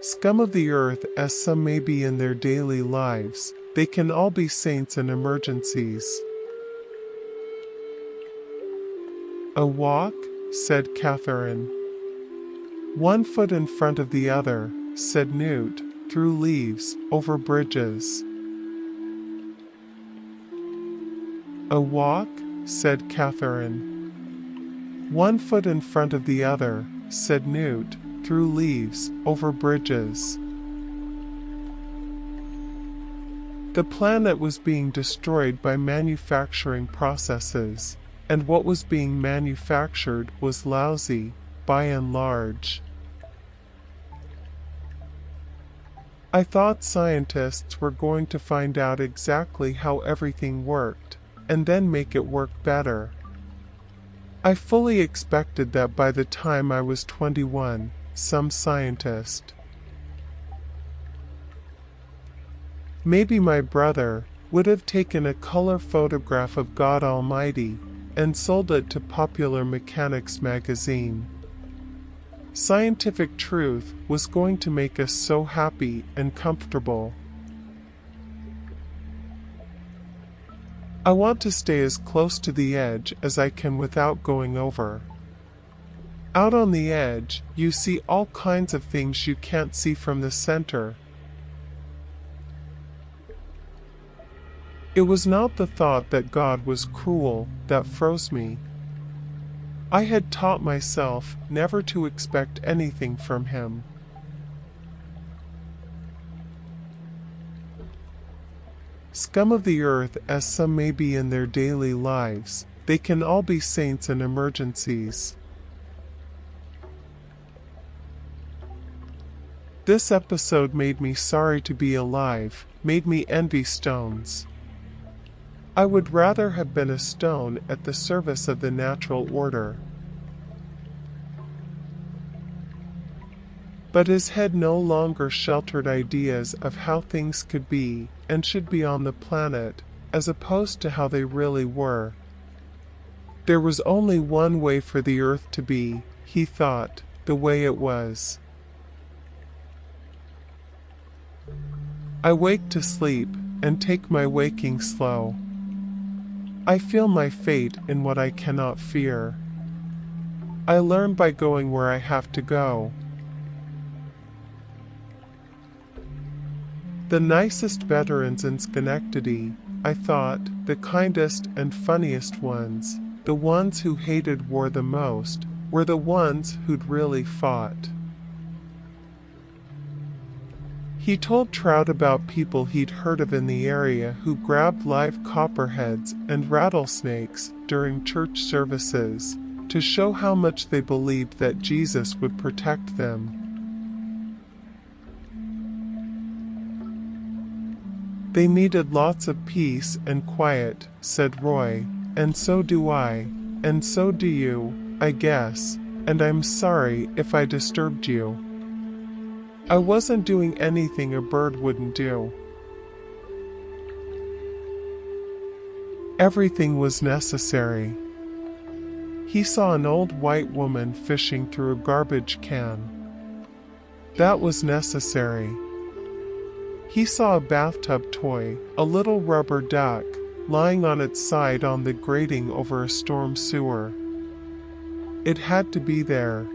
Scum of the earth as some may be in their daily lives, they can all be saints in emergencies. A walk, said Catherine. 1 foot in front of the other, said Newt, through leaves, over bridges. A walk, said Catherine. 1 foot in front of the other, said Newt, through leaves, over bridges. The planet was being destroyed by manufacturing processes, and what was being manufactured was lousy, by and large. I thought scientists were going to find out exactly how everything worked, and then make it work better. I fully expected that by the time I was 21, some scientist, maybe my brother, would have taken a color photograph of God Almighty and sold it to Popular Mechanics magazine. Scientific truth was going to make us so happy and comfortable. I want to stay as close to the edge as I can without going over. Out on the edge, you see all kinds of things you can't see from the center. It was not the thought that God was cruel that froze me. I had taught myself never to expect anything from him. Scum of the earth as some may be in their daily lives, they can all be saints in emergencies. This episode made me sorry to be alive, made me envy stones. I would rather have been a stone at the service of the natural order. But his head no longer sheltered ideas of how things could be and should be on the planet, as opposed to how they really were. There was only one way for the earth to be, he thought, the way it was. I wake to sleep, and take my waking slow. I feel my fate in what I cannot fear. I learn by going where I have to go. The nicest veterans in Schenectady, I thought, the kindest and funniest ones, the ones who hated war the most, were the ones who'd really fought. He told Trout about people he'd heard of in the area who grabbed live copperheads and rattlesnakes during church services to show how much they believed that Jesus would protect them. They needed lots of peace and quiet, said Roy, and so do I, and so do you, I guess, and I'm sorry if I disturbed you. I wasn't doing anything a bird wouldn't do. Everything was necessary. He saw an old white woman fishing through a garbage can. That was necessary. He saw a bathtub toy, a little rubber duck, lying on its side on the grating over a storm sewer. It had to be there.